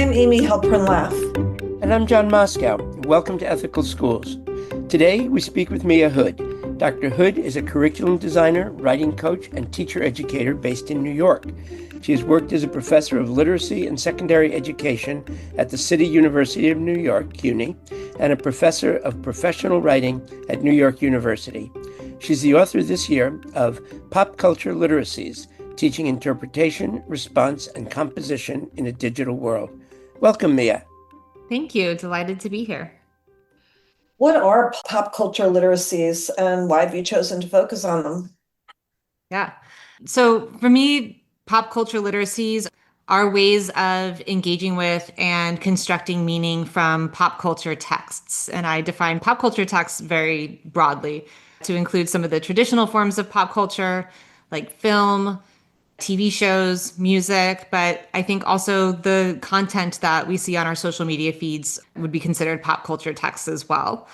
I'm Amy Halpern-Laff. And I'm John Moscow. Welcome to Ethical Schools. Today, we speak with Mia Hood. Dr. Hood is a curriculum designer, writing coach, and teacher educator based in New York. She has worked as a professor of literacy and secondary education at the City University of New York, CUNY, and a professor of professional writing at New York University. She's the author this year of Pop Culture Literacies, Teaching Interpretation, Response, and Composition in a Digital World. Welcome, Mia. Thank you. Delighted to be here. What are pop culture literacies and why have you chosen to focus on them? Yeah. So for me, pop culture literacies are ways of engaging with and constructing meaning from pop culture texts. And I define pop culture texts very broadly to include some of the traditional forms of pop culture, like film, TV shows, music, but I think also the content that we see on our social media feeds would be considered pop culture texts as well.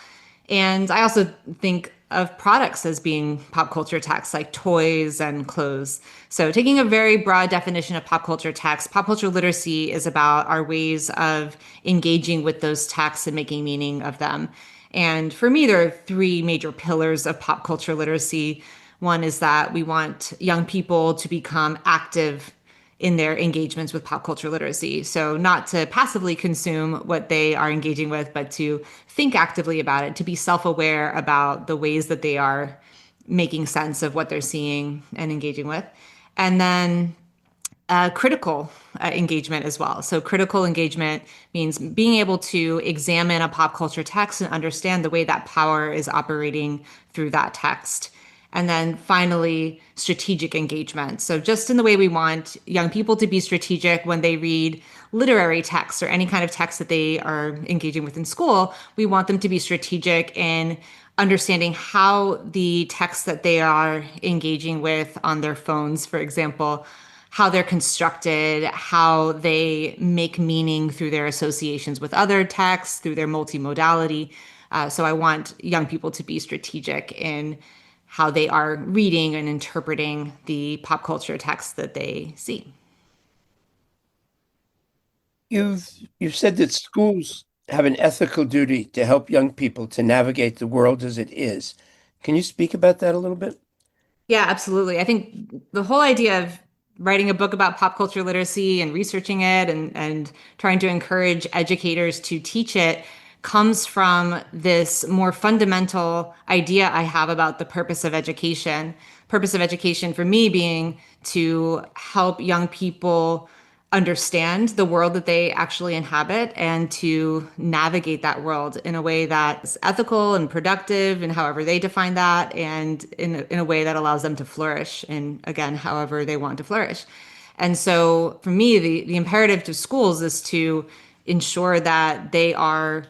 And I also think of products as being pop culture texts, like toys and clothes. So taking a very broad definition of pop culture text, pop culture literacy is about our ways of engaging with those texts and making meaning of them. And for me, there are three major pillars of pop culture literacy. One is that we want young people to become active in their engagements with pop culture literacy. So not to passively consume what they are engaging with, but to think actively about it, to be self-aware about the ways that they are making sense of what they're seeing and engaging with. And then critical engagement as well. So critical engagement means being able to examine a pop culture text and understand the way that power is operating through that text. And then finally, strategic engagement. So just in the way we want young people to be strategic when they read literary texts or any kind of text that they are engaging with in school, we want them to be strategic in understanding how the texts that they are engaging with on their phones, for example, how they're constructed, how they make meaning through their associations with other texts, through their multimodality. So I want young people to be strategic in how they are reading and interpreting the pop culture texts that they see. You've said that schools have an ethical duty to help young people to navigate the world as it is. Can you speak about that a little bit? Yeah, absolutely. I think the whole idea of writing a book about pop culture literacy and researching it and trying to encourage educators to teach it comes from this more fundamental idea I have about the purpose of education. Purpose of education for me being to help young people understand the world that they actually inhabit and to navigate that world in a way that's ethical and productive and however they define that, and in a way that allows them to flourish and, again, however they want to flourish. And so for me, the imperative to schools is to ensure that they are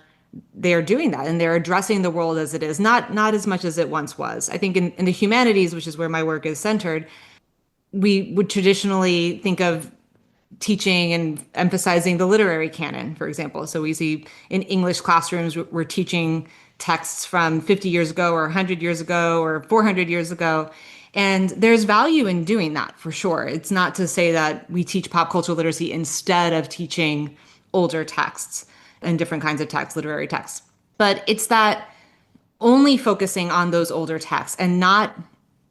doing that and they're addressing the world as it is, not as much as it once was. I think in the humanities, which is where my work is centered, we would traditionally think of teaching and emphasizing the literary canon, for example. So we see in English classrooms, we're teaching texts from 50 years ago or 100 years ago or 400 years ago. And there's value in doing that for sure. It's not to say that we teach pop cultural literacy instead of teaching older texts and different kinds of texts, literary texts. But it's that only focusing on those older texts and not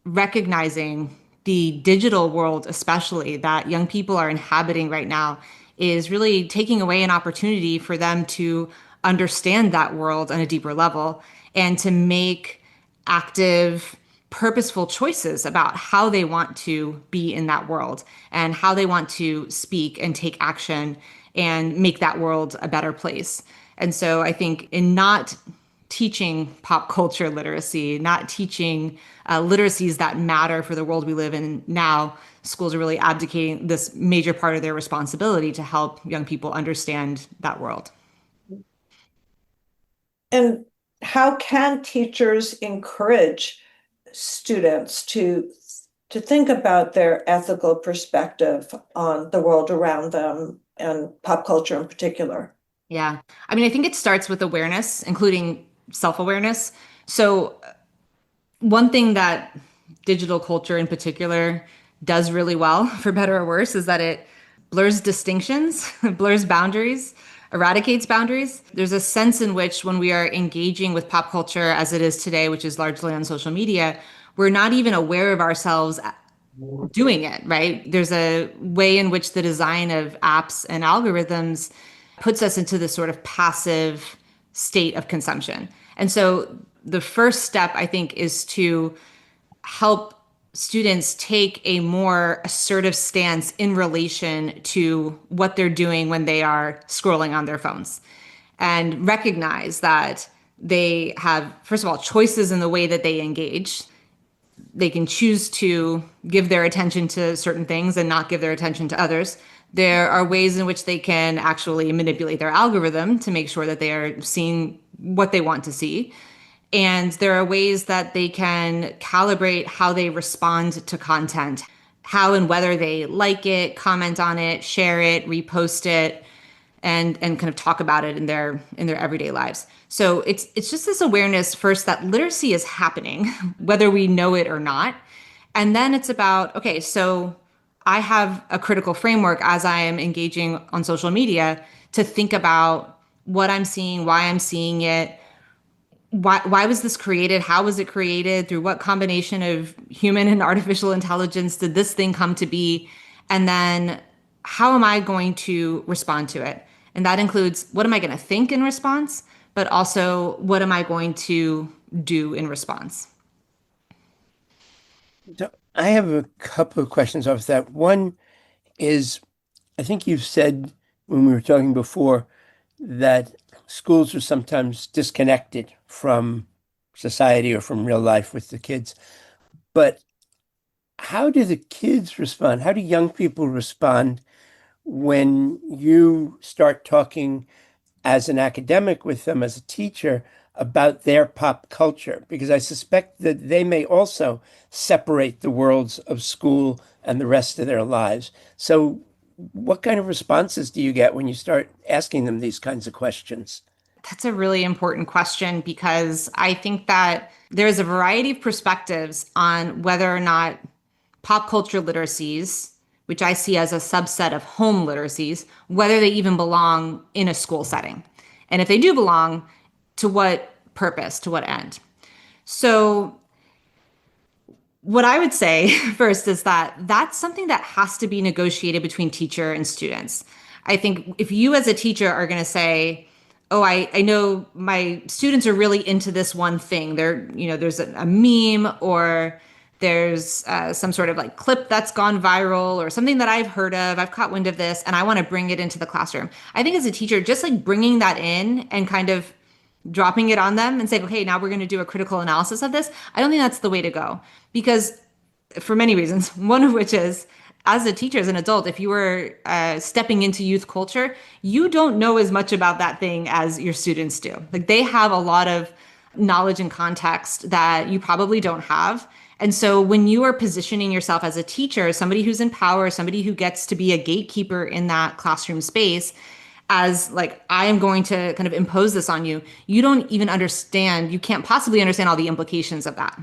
recognizing the digital world, especially that young people are inhabiting right now, is really taking away an opportunity for them to understand that world on a deeper level and to make active, purposeful choices about how they want to be in that world and how they want to speak and take action and make that world a better place. And so I think in not teaching pop culture literacy, not teaching literacies that matter for the world we live in now, schools are really abdicating this major part of their responsibility to help young people understand that world. And how can teachers encourage students to think about their ethical perspective on the world around them and pop culture in particular? Yeah. I mean, I think it starts with awareness, including self-awareness. So one thing that digital culture in particular does really well, for better or worse, is that it blurs distinctions, blurs boundaries, eradicates boundaries. There's a sense in which when we are engaging with pop culture as it is today, which is largely on social media, we're not even aware of ourselves doing it, right? There's a way in which the design of apps and algorithms puts us into this sort of passive state of consumption. And so the first step, I think, is to help students take a more assertive stance in relation to what they're doing when they are scrolling on their phones and recognize that they have, first of all, choices in the way that they engage. They can choose to give their attention to certain things and not give their attention to others. There are ways in which they can actually manipulate their algorithm to make sure that they are seeing what they want to see. And there are ways that they can calibrate how they respond to content, how and whether they like it, comment on it, share it, repost it, and kind of talk about it in their everyday lives. So it's just this awareness first that literacy is happening, whether we know it or not. And then it's about, okay, so I have a critical framework as I am engaging on social media to think about what I'm seeing, why I'm seeing it, why was this created? How was it created? Through what combination of human and artificial intelligence did this thing come to be? And then how am I going to respond to it? And that includes what am I going to think in response, but also what am I going to do in response? So I have a couple of questions off that. One is, I think you've said when we were talking before that schools are sometimes disconnected from society or from real life with the kids. But how do the kids respond? How do young people respond when you start talking as an academic with them, as a teacher, about their pop culture? Because I suspect that they may also separate the worlds of school and the rest of their lives. So, what kind of responses do you get when you start asking them these kinds of questions? That's a really important question because I think that there's a variety of perspectives on whether or not pop culture literacies, which I see as a subset of home literacies, whether they even belong in a school setting. And if they do belong, to what purpose, to what end? So what I would say first is that that's something that has to be negotiated between teacher and students. I think if you as a teacher are going to say, oh, I know my students are really into this one thing. There's a meme or there's some sort of like clip that's gone viral or something that I've heard of. I've caught wind of this and I want to bring it into the classroom. I think as a teacher, just like bringing that in and kind of dropping it on them and saying, okay, now we're going to do a critical analysis of this. I don't think that's the way to go because for many reasons, one of which is as a teacher, as an adult, if you were stepping into youth culture, you don't know as much about that thing as your students do. Like they have a lot of knowledge and context that you probably don't have. And so when you are positioning yourself as a teacher, somebody who's in power, somebody who gets to be a gatekeeper in that classroom space, as like, I am going to kind of impose this on you, you don't even understand, you can't possibly understand all the implications of that.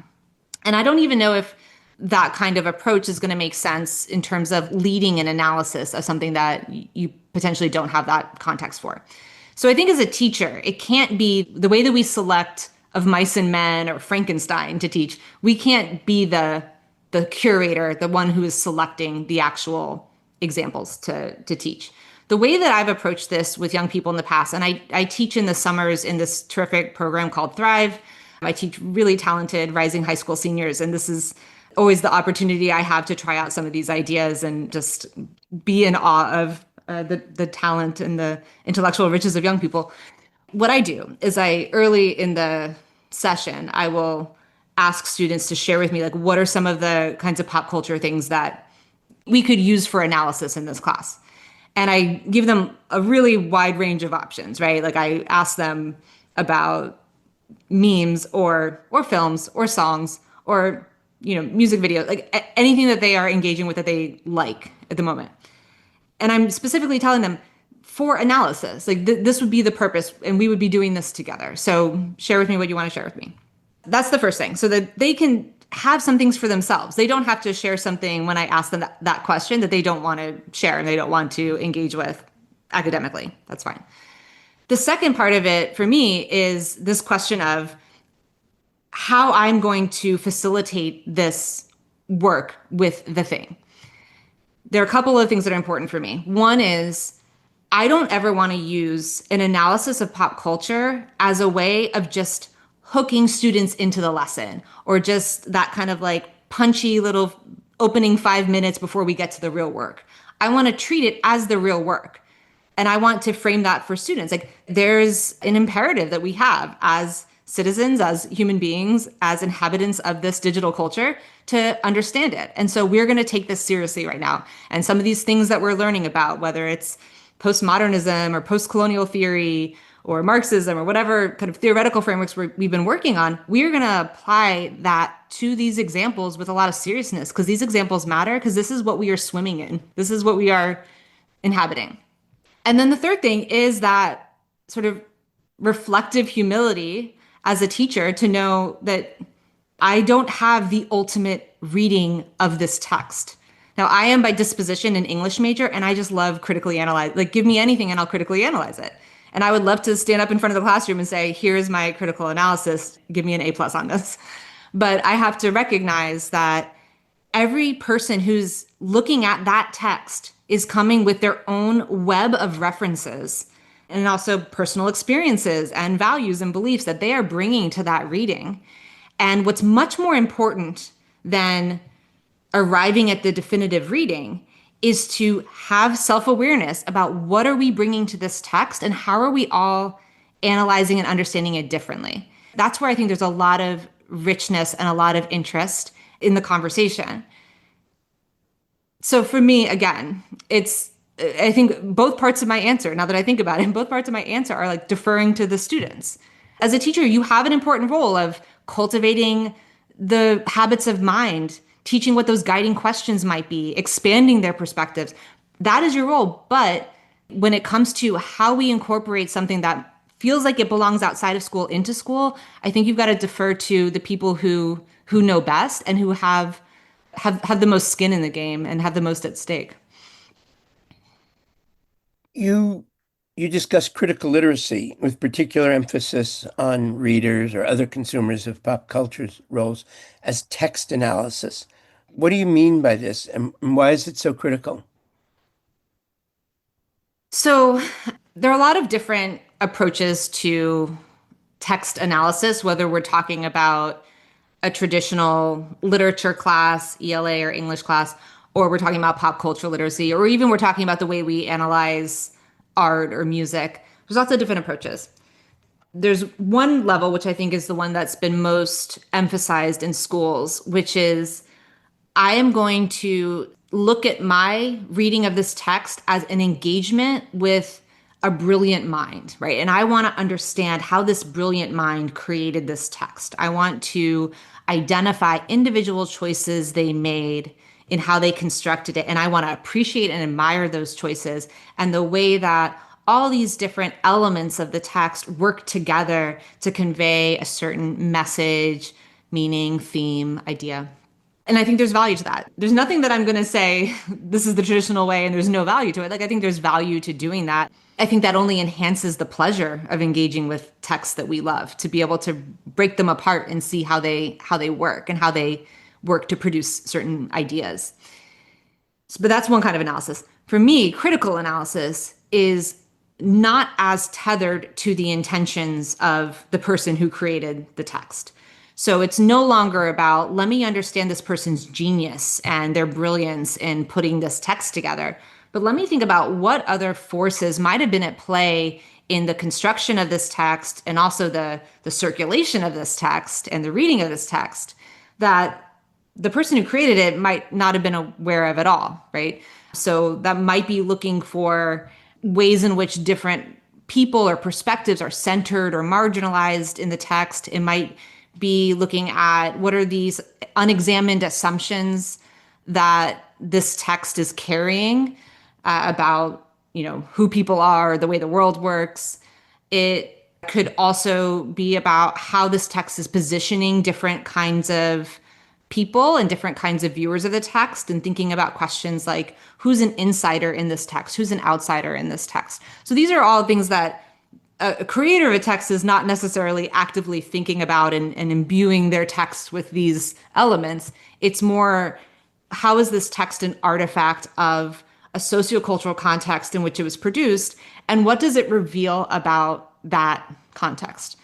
And I don't even know if that kind of approach is going to make sense in terms of leading an analysis of something that you potentially don't have that context for. So I think as a teacher, it can't be the way that we select Of Mice and Men or Frankenstein to teach. We can't be the curator, the one who is selecting the actual examples to teach. The way that I've approached this with young people in the past, and I teach in the summers in this terrific program called Thrive. I teach really talented rising high school seniors, and this is always the opportunity I have to try out some of these ideas and just be in awe of the talent and the intellectual riches of young people. What I do is early in the session, I will ask students to share with me, like, what are some of the kinds of pop culture things that we could use for analysis in this class? And I give them a really wide range of options, right? Like I ask them about memes or films or songs or music videos, like anything that they are engaging with that they like at the moment. And I'm specifically telling them for analysis, like this would be the purpose and we would be doing this together. So share with me what you want to share with me. That's the first thing, so that they can have some things for themselves. They don't have to share something when I ask them that question that they don't want to share and they don't want to engage with academically. That's fine. The second part of it for me is this question of how I'm going to facilitate this work with the thing. There are a couple of things that are important for me. One is I don't ever want to use an analysis of pop culture as a way of just hooking students into the lesson or just that kind of like punchy little opening 5 minutes before we get to the real work. I want to treat it as the real work. And I want to frame that for students. Like there's an imperative that we have as citizens, as human beings, as inhabitants of this digital culture to understand it. And so we're going to take this seriously right now. And some of these things that we're learning about, whether it's postmodernism or post-colonial theory or Marxism or whatever kind of theoretical frameworks we've been working on, we're going to apply that to these examples with a lot of seriousness because these examples matter because this is what we are swimming in. This is what we are inhabiting. And then the third thing is that sort of reflective humility as a teacher to know that I don't have the ultimate reading of this text. Now, I am by disposition an English major, and I just love critically analyze. Like, give me anything and I'll critically analyze it. And I would love to stand up in front of the classroom and say, here's my critical analysis. Give me an A+ on this. But I have to recognize that every person who's looking at that text is coming with their own web of references and also personal experiences and values and beliefs that they are bringing to that reading. And what's much more important than arriving at the definitive reading is to have self-awareness about what are we bringing to this text and how are we all analyzing and understanding it differently. That's where I think there's a lot of richness and a lot of interest in the conversation. So for me, again, I think both parts of my answer, now that I think about it, both parts of my answer are like deferring to the students. As a teacher, you have an important role of cultivating the habits of mind, teaching what those guiding questions might be, expanding their perspectives. That is your role. But when it comes to how we incorporate something that feels like it belongs outside of school into school, I think you've got to defer to the people who know best and who have the most skin in the game and have the most at stake. You discuss critical literacy with particular emphasis on readers or other consumers of pop culture's roles as text analysis. What do you mean by this, and why is it so critical? So there are a lot of different approaches to text analysis, whether we're talking about a traditional literature class, ELA or English class, or we're talking about pop culture literacy, or even we're talking about the way we analyze art or music. There's lots of different approaches. There's one level, which I think is the one that's been most emphasized in schools, which is I am going to look at my reading of this text as an engagement with a brilliant mind, right? And I want to understand how this brilliant mind created this text. I want to identify individual choices they made in how they constructed it. And I want to appreciate and admire those choices and the way that all these different elements of the text work together to convey a certain message, meaning, theme, idea. And I think there's value to that. There's nothing that I'm going to say, this is the traditional way and there's no value to it. Like, I think there's value to doing that. I think that only enhances the pleasure of engaging with texts that we love, to be able to break them apart and see how they work and how they work to produce certain ideas. But that's one kind of analysis. For me, critical analysis is not as tethered to the intentions of the person who created the text. So it's no longer about, let me understand this person's genius and their brilliance in putting this text together, but let me think about what other forces might have been at play in the construction of this text and also the circulation of this text and the reading of this text that the person who created it might not have been aware of at all, right? So that might be looking for ways in which different people or perspectives are centered or marginalized in the text. It might be looking at what are these unexamined assumptions that this text is carrying about, who people are, the way the world works. It could also be about how this text is positioning different kinds of people and different kinds of viewers of the text and thinking about questions like who's an insider in this text, who's an outsider in this text. So these are all things that a creator of a text is not necessarily actively thinking about and imbuing their text with these elements. It's more, how is this text an artifact of a sociocultural context in which it was produced, and what does it reveal about that context?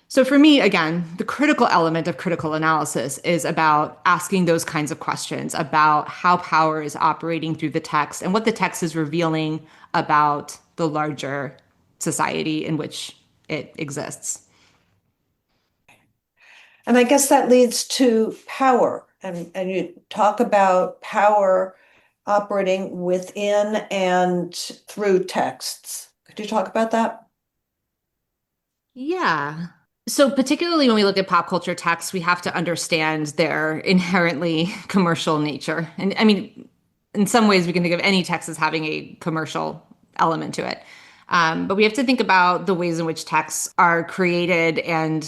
So for me, again, the critical element of critical analysis is about asking those kinds of questions about how power is operating through the text and what the text is revealing about the larger society in which it exists. And I guess that leads to power. And you talk about power operating within and through texts. Could you talk about that? Yeah. So particularly when we look at pop culture texts, we have to understand their inherently commercial nature. And I mean, in some ways, we can think of any text as having a commercial element to it. But we have to think about the ways in which texts are created and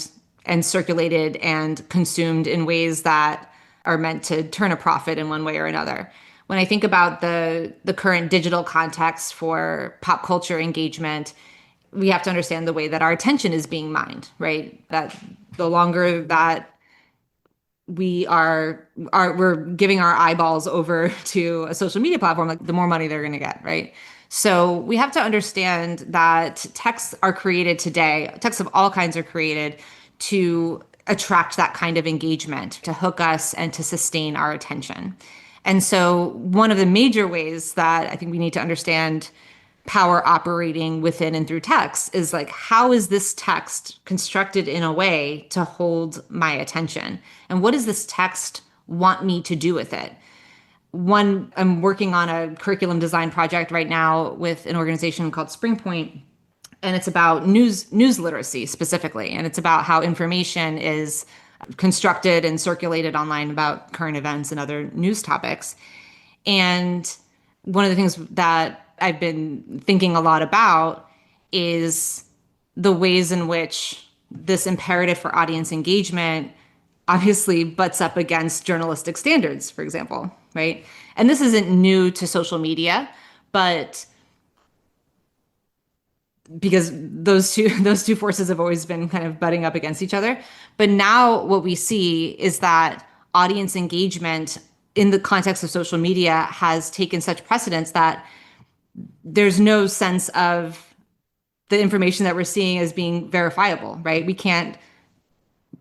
circulated and consumed in ways that are meant to turn a profit in one way or another. When I think about the current digital context for pop culture engagement, we have to understand the way that our attention is being mined, right? That the longer that we're giving our eyeballs over to a social media platform, like the more money they're going to get, right? So we have to understand that texts are created today, texts of all kinds are created to attract that kind of engagement, to hook us and to sustain our attention. And so one of the major ways that I think we need to understand power operating within and through text is like, how is this text constructed in a way to hold my attention? And what does this text want me to do with it? I'm working on a curriculum design project right now with an organization called Springpoint, and it's about news literacy specifically. And it's about how information is constructed and circulated online about current events and other news topics. And one of the things that I've been thinking a lot about is the ways in which this imperative for audience engagement obviously butts up against journalistic standards, for example, right? And this isn't new to social media, but because those two forces have always been kind of butting up against each other. But now what we see is that audience engagement in the context of social media has taken such precedence that there's no sense of the information that we're seeing as being verifiable, right? We can't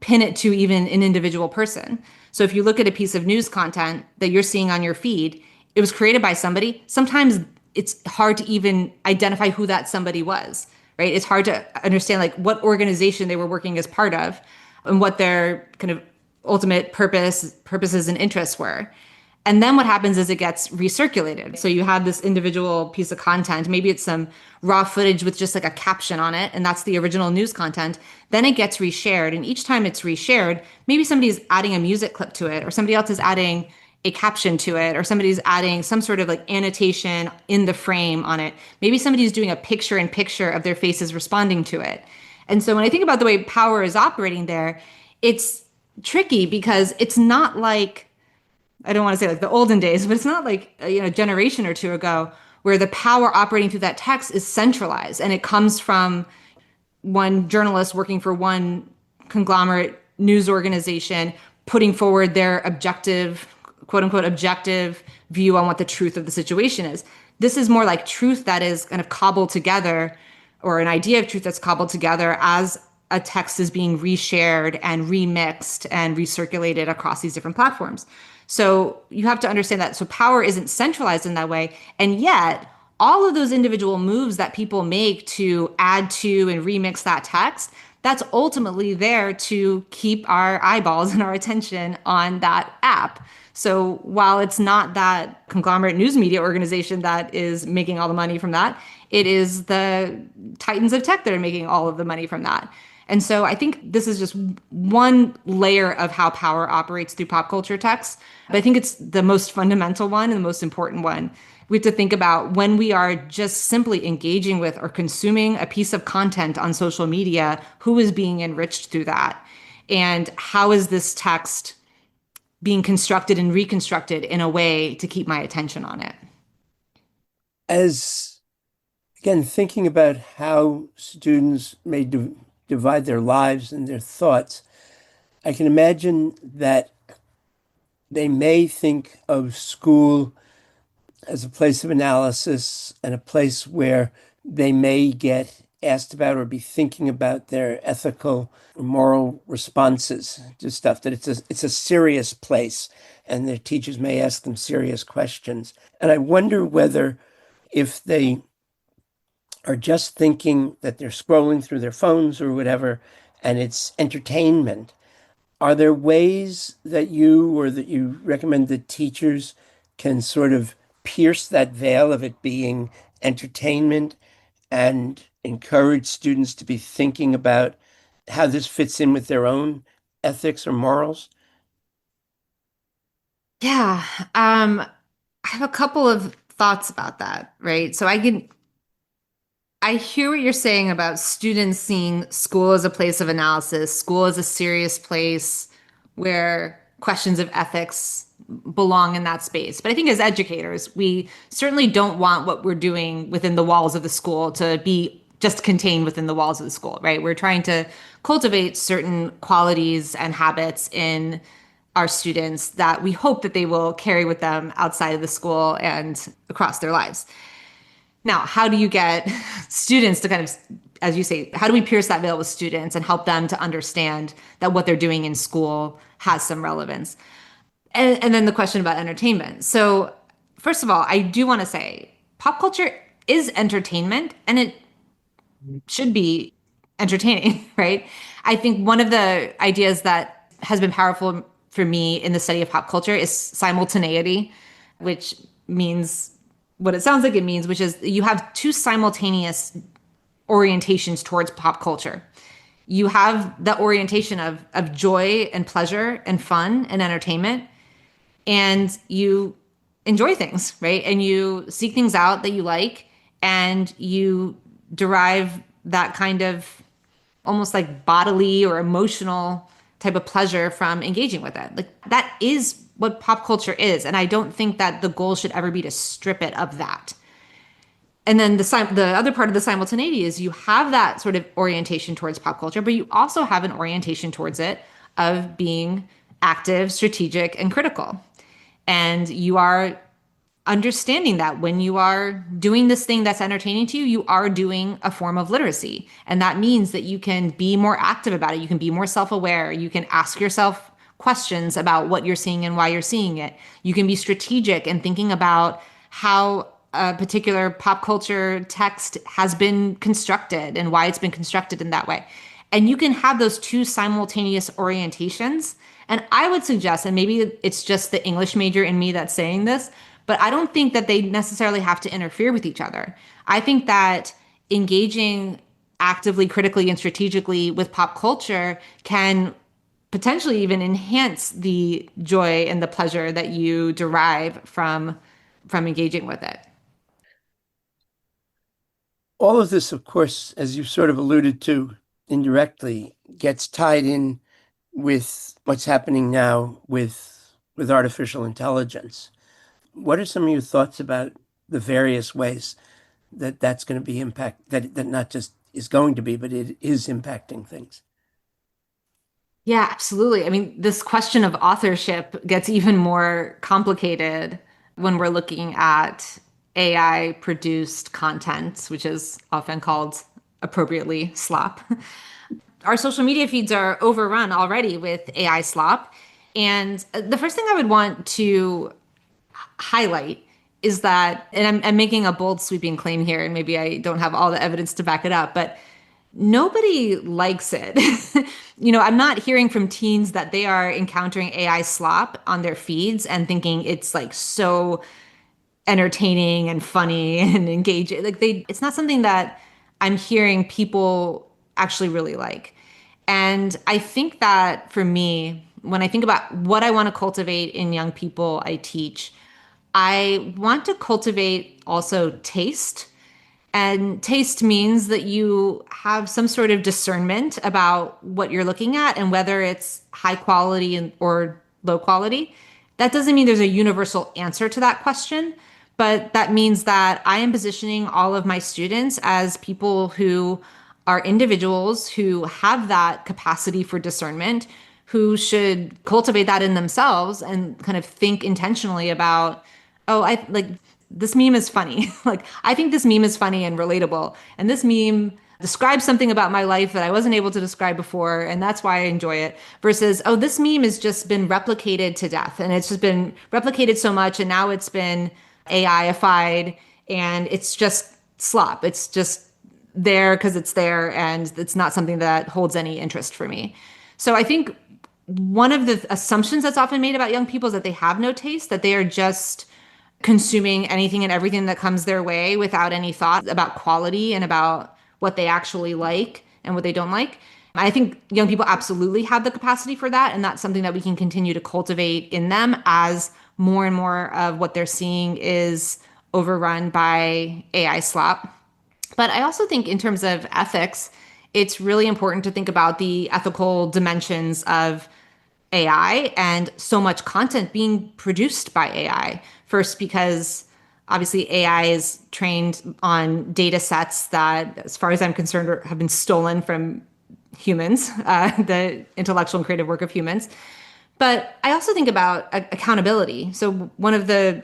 pin it to even an individual person. So if you look at a piece of news content that you're seeing on your feed, it was created by somebody. Sometimes it's hard to even identify who that somebody was, right? It's hard to understand like what organization they were working as part of and what their kind of ultimate purposes and interests were. And then what happens is it gets recirculated. So you have this individual piece of content, maybe it's some raw footage with just like a caption on it, and that's the original news content. Then it gets reshared. And each time it's reshared, maybe somebody's adding a music clip to it, or somebody else is adding a caption to it, or somebody's adding some sort of like annotation in the frame on it. Maybe somebody's doing a picture in picture of their faces responding to it. And so when I think about the way power is operating there, it's tricky because it's not like, I don't want to say like the olden days, but it's not like a generation or two ago where the power operating through that text is centralized and it comes from one journalist working for one conglomerate news organization putting forward their objective, quote unquote, objective view on what the truth of the situation is. This is more like truth that is kind of cobbled together, or an idea of truth that's cobbled together as a text is being reshared and remixed and recirculated across these different platforms. So you have to understand that. So power isn't centralized in that way. And yet all of those individual moves that people make to add to and remix that text, that's ultimately there to keep our eyeballs and our attention on that app. So while it's not that conglomerate news media organization that is making all the money from that, it is the titans of tech that are making all of the money from that. And so I think this is just one layer of how power operates through pop culture texts. But I think it's the most fundamental one and the most important one. We have to think about when we are just simply engaging with or consuming a piece of content on social media, who is being enriched through that? And how is this text being constructed and reconstructed in a way to keep my attention on it. As again, thinking about how students may divide their lives and their thoughts, I can imagine that they may think of school as a place of analysis and a place where they may get asked about or be thinking about their ethical or moral responses to stuff, that it's a serious place and their teachers may ask them serious questions. And I wonder whether if they are just thinking that they're scrolling through their phones or whatever and it's entertainment, are there ways that you recommend that teachers can sort of pierce that veil of it being entertainment and encourage students to be thinking about how this fits in with their own ethics or morals? Yeah, I have a couple of thoughts about that, right? I hear what you're saying about students seeing school as a place of analysis, school as a serious place where questions of ethics belong in that space. But I think as educators, we certainly don't want what we're doing within the walls of the school to be just contained within the walls of the school, right? We're trying to cultivate certain qualities and habits in our students that we hope that they will carry with them outside of the school and across their lives. Now, how do you get students to kind of, as you say, how do we pierce that veil with students and help them to understand that what they're doing in school has some relevance? And then the question about entertainment. So, first of all, I do want to say pop culture is entertainment and it should be entertaining, right? I think one of the ideas that has been powerful for me in the study of pop culture is simultaneity, which means what it sounds like it means, which is you have two simultaneous orientations towards pop culture. You have the orientation of joy and pleasure and fun and entertainment, and you enjoy things, right? And you seek things out that you like, and you derive that kind of almost like bodily or emotional type of pleasure from engaging with it. Like that is what pop culture is. And I don't think that the goal should ever be to strip it of that. And then the other part of the simultaneity is you have that sort of orientation towards pop culture, but you also have an orientation towards it of being active, strategic, and critical. And you are understanding that when you are doing this thing that's entertaining to you, you are doing a form of literacy. And that means that you can be more active about it. You can be more self-aware. You can ask yourself questions about what you're seeing and why you're seeing it. You can be strategic and thinking about how a particular pop culture text has been constructed and why it's been constructed in that way. And you can have those two simultaneous orientations. And I would suggest, and maybe it's just the English major in me that's saying this, but I don't think that they necessarily have to interfere with each other. I think that engaging actively, critically, and strategically with pop culture can potentially even enhance the joy and the pleasure that you derive from engaging with it. All of this, of course, as you sort of alluded to indirectly, gets tied in with what's happening now with artificial intelligence. What are some of your thoughts about the various ways that that's going to be that not just is going to be, but it is impacting things? Yeah, absolutely. I mean, this question of authorship gets even more complicated when we're looking at AI produced content, which is often called appropriately slop. Our social media feeds are overrun already with AI slop. And the first thing I would want to highlight is that, and I'm making a bold, sweeping claim here, and maybe I don't have all the evidence to back it up, but nobody likes it. I'm not hearing from teens that they are encountering AI slop on their feeds and thinking it's like so entertaining and funny and engaging. It's not something that I'm hearing people actually really like. And I think that for me, when I think about what I want to cultivate in young people I teach, I want to cultivate also taste. And taste means that you have some sort of discernment about what you're looking at and whether it's high quality or low quality. That doesn't mean there's a universal answer to that question, but that means that I am positioning all of my students as people who are individuals who have that capacity for discernment, who should cultivate that in themselves and kind of think intentionally about, oh, I like this meme is funny. Like, I think this meme is funny and relatable. And this meme describes something about my life that I wasn't able to describe before. And that's why I enjoy it. Versus, oh, this meme has just been replicated to death. And it's just been replicated so much. And now it's been AI-ified and it's just slop. It's just there because it's there. And it's not something that holds any interest for me. So I think one of the assumptions that's often made about young people is that they have no taste, that they are just consuming anything and everything that comes their way without any thought about quality and about what they actually like and what they don't like. I think young people absolutely have the capacity for that. And that's something that we can continue to cultivate in them as more and more of what they're seeing is overrun by AI slop. But I also think in terms of ethics, it's really important to think about the ethical dimensions of AI and so much content being produced by AI. First, because obviously AI is trained on data sets that, as far as I'm concerned, have been stolen from humans, the intellectual and creative work of humans. But I also think about accountability. So one of the,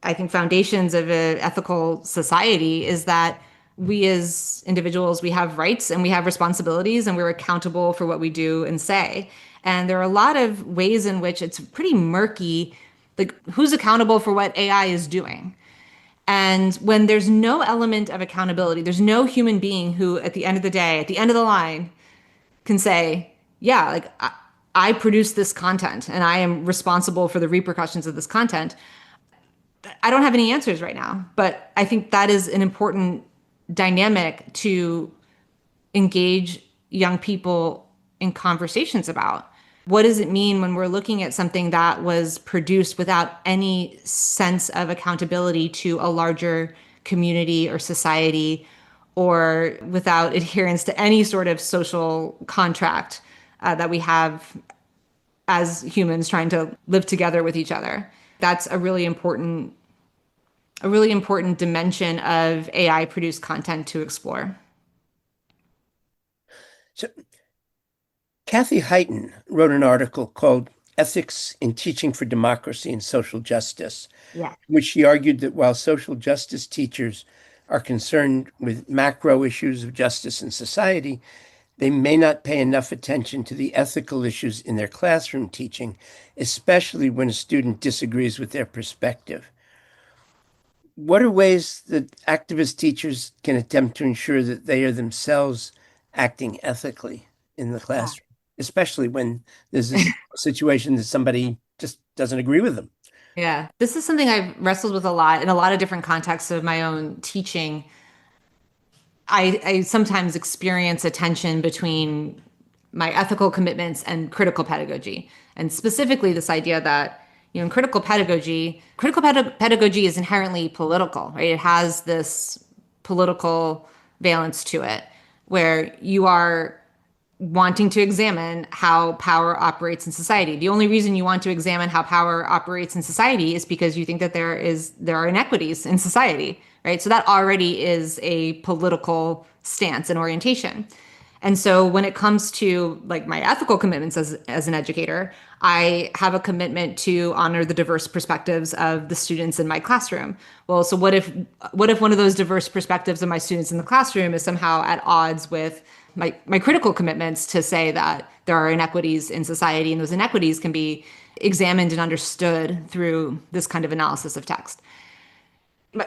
I think, foundations of an ethical society is that we as individuals, we have rights and we have responsibilities and we're accountable for what we do and say. And there are a lot of ways in which it's pretty murky, like who's accountable for what AI is doing. And when there's no element of accountability, there's no human being who, at the end of the day, at the end of the line, can say, yeah, like I produce this content and I am responsible for the repercussions of this content. I don't have any answers right now, but I think that is an important dynamic to engage young people in conversations about. What does it mean when we're looking at something that was produced without any sense of accountability to a larger community or society, or without adherence to any sort of social contract that we have as humans trying to live together with each other? That's a really important dimension of AI produced content to explore. So Kathy Hytten wrote an article called Ethics in Teaching for Democracy and Social Justice, Yeah. in which she argued that while social justice teachers are concerned with macro issues of justice in society, they may not pay enough attention to the ethical issues in their classroom teaching, especially when a student disagrees with their perspective. What are ways that activist teachers can attempt to ensure that they are themselves acting ethically in the classroom, especially when there's this situation that somebody just doesn't agree with them? Yeah, this is something I've wrestled with a lot in a lot of different contexts of my own teaching. I sometimes experience a tension between my ethical commitments and critical pedagogy, and specifically this idea that, in pedagogy is inherently political, right? It has this political valence to it, where you are wanting to examine how power operates in society. The only reason you want to examine how power operates in society is because you think that there are inequities in society, right? So that already is a political stance and orientation. And so when it comes to like my ethical commitments as an educator, I have a commitment to honor the diverse perspectives of the students in my classroom. Well, so what if one of those diverse perspectives of my students in the classroom is somehow at odds with my critical commitments to say that there are inequities in society and those inequities can be examined and understood through this kind of analysis of text?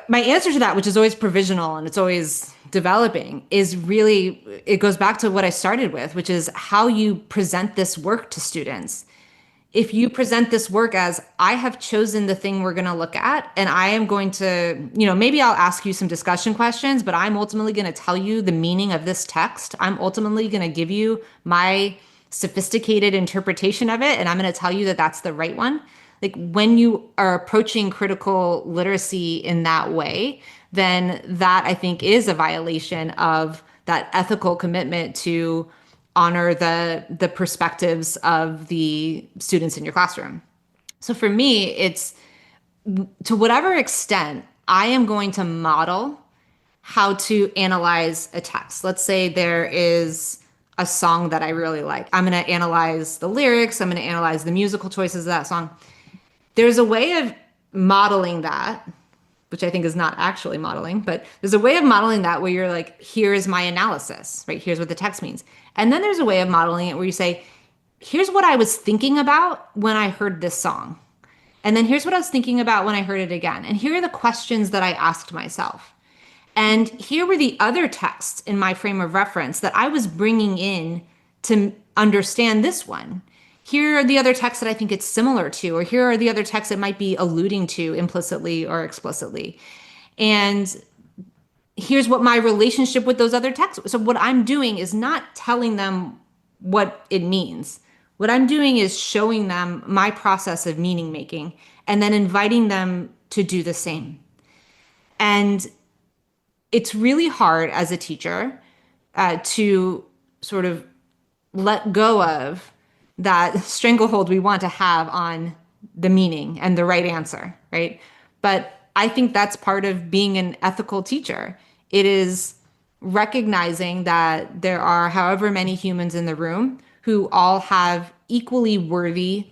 My answer to that, which is always provisional and it's always developing, is really, it goes back to what I started with, which is how you present this work to students. If you present this work as, I have chosen the thing we're going to look at, and I am going to, maybe I'll ask you some discussion questions, but I'm ultimately going to tell you the meaning of this text. I'm ultimately going to give you my sophisticated interpretation of it, and I'm going to tell you that that's the right one. Like when you are approaching critical literacy in that way, then that I think is a violation of that ethical commitment to honor the perspectives of the students in your classroom. So for me, it's to whatever extent I am going to model how to analyze a text. Let's say there is a song that I really like. I'm going to analyze the lyrics, I'm going to analyze the musical choices of that song. There's a way of modeling that, which I think is not actually modeling, but there's a way of modeling that where you're like, here is my analysis, right? Here's what the text means. And then there's a way of modeling it where you say, here's what I was thinking about when I heard this song. And then here's what I was thinking about when I heard it again. And here are the questions that I asked myself. And here were the other texts in my frame of reference that I was bringing in to understand this one. Here are the other texts that I think it's similar to, or here are the other texts it might be alluding to implicitly or explicitly. And here's what my relationship with those other texts. So what I'm doing is not telling them what it means. What I'm doing is showing them my process of meaning making and then inviting them to do the same. And it's really hard as a teacher to sort of let go of that stranglehold we want to have on the meaning and the right answer, right? But I think that's part of being an ethical teacher. It is recognizing that there are however many humans in the room who all have equally worthy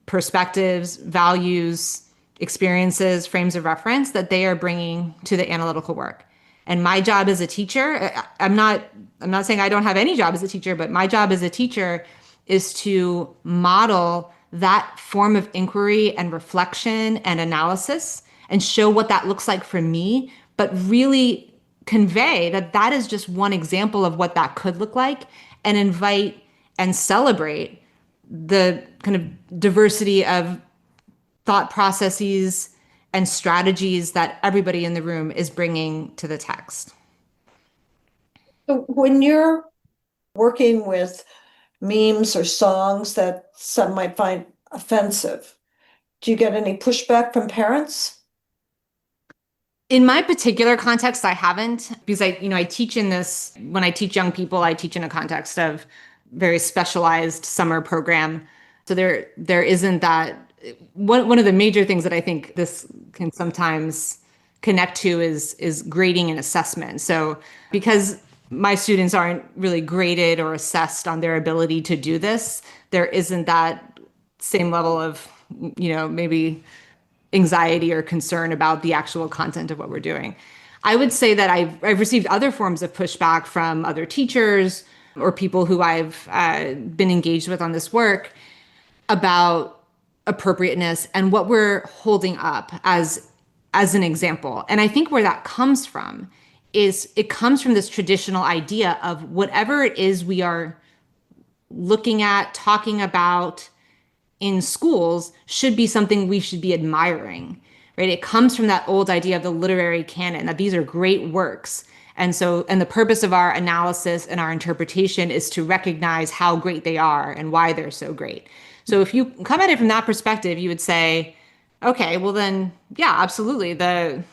perspectives, values, experiences, frames of reference that they are bringing to the analytical work. And my job as a teacher, I'm not saying I don't have any job as a teacher, but my job as a teacher is to model that form of inquiry and reflection and analysis and show what that looks like for me, but really convey that that is just one example of what that could look like and invite and celebrate the kind of diversity of thought processes and strategies that everybody in the room is bringing to the text. So when you're working with memes or songs that some might find offensive, do you get any pushback from parents? In my particular context, I haven't, because I teach in this, when I teach young people, I teach in a context of very specialized summer program. So there isn't that. One of the major things that I think this can sometimes connect to is grading and assessment. So because my students aren't really graded or assessed on their ability to do this, there isn't that same level of, maybe anxiety or concern about the actual content of what we're doing. I would say that I've received other forms of pushback from other teachers or people who I've been engaged with on this work about appropriateness and what we're holding up as an example. And I think where that comes from is it comes from this traditional idea of whatever it is we are looking at, talking about in schools should be something we should be admiring, right? It comes from that old idea of the literary canon, that these are great works. And the purpose of our analysis and our interpretation is to recognize how great they are and why they're so great. So if you come at it from that perspective, you would say, okay, well then, yeah, absolutely. There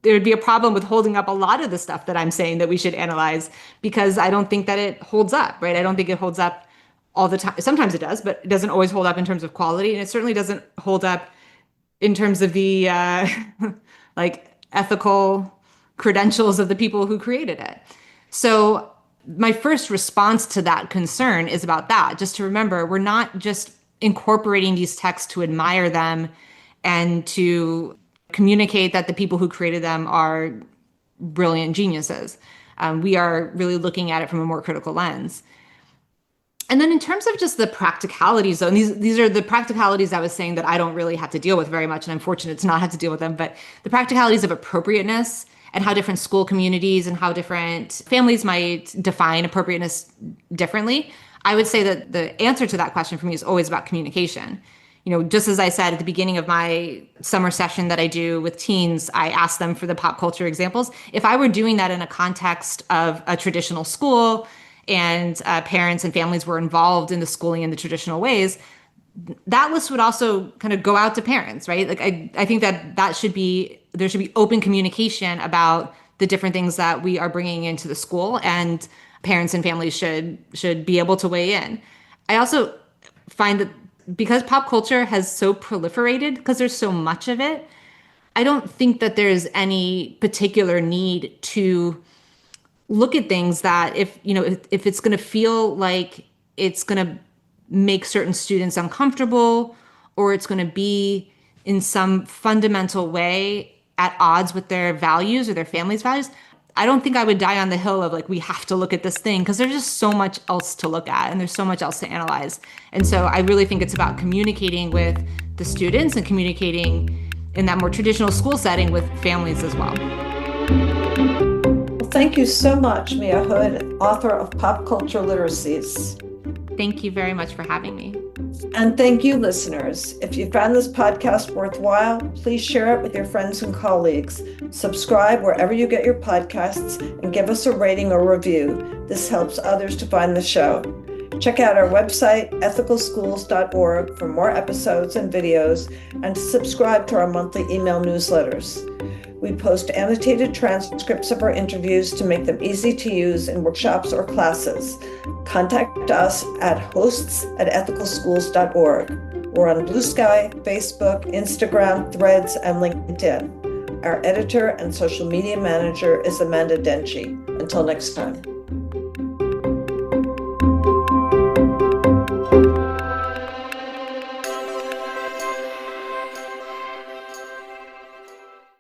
would be a problem with holding up a lot of the stuff that I'm saying that we should analyze because I don't think that it holds up, right? I don't think it holds up all the time. Sometimes it does, but it doesn't always hold up in terms of quality. And it certainly doesn't hold up in terms of the like ethical credentials of the people who created it. So my first response to that concern is about that. Just to remember, we're not just incorporating these texts to admire them and to communicate that the people who created them are brilliant geniuses. We are really looking at it from a more critical lens. And then in terms of just the practicalities, though, and these are the practicalities I was saying that I don't really have to deal with very much, and I'm fortunate to not have to deal with them, but the practicalities of appropriateness and how different school communities and how different families might define appropriateness differently, I would say that the answer to that question for me is always about communication. Just as I said at the beginning of my summer session that I do with teens, I ask them for the pop culture examples. If I were doing that in a context of a traditional school and parents and families were involved in the schooling in the traditional ways, that list would also kind of go out to parents, right? Like I think that there should be open communication about the different things that we are bringing into the school, and parents and families should be able to weigh in. I also find that because pop culture has so proliferated, because there's so much of it, I don't think that there's any particular need to look at things that if it's going to feel like it's going to make certain students uncomfortable, or it's going to be in some fundamental way at odds with their values or their family's values, I don't think I would die on the hill of like, we have to look at this thing, because there's just so much else to look at and there's so much else to analyze. And so I really think it's about communicating with the students and communicating in that more traditional school setting with families as well. Thank you so much, Mia Hood, author of Pop Culture Literacies. Thank you very much for having me. And thank you, listeners. If you found this podcast worthwhile, please share it with your friends and colleagues. Subscribe wherever you get your podcasts and give us a rating or review. This helps others to find the show. Check out our website, ethicalschools.org, for more episodes and videos, and to subscribe to our monthly email newsletters. We post annotated transcripts of our interviews to make them easy to use in workshops or classes. Contact us at hosts@ethicalschools.org. We're on Blue Sky, Facebook, Instagram, Threads, and LinkedIn. Our editor and social media manager is Amanda Denchi. Until next time.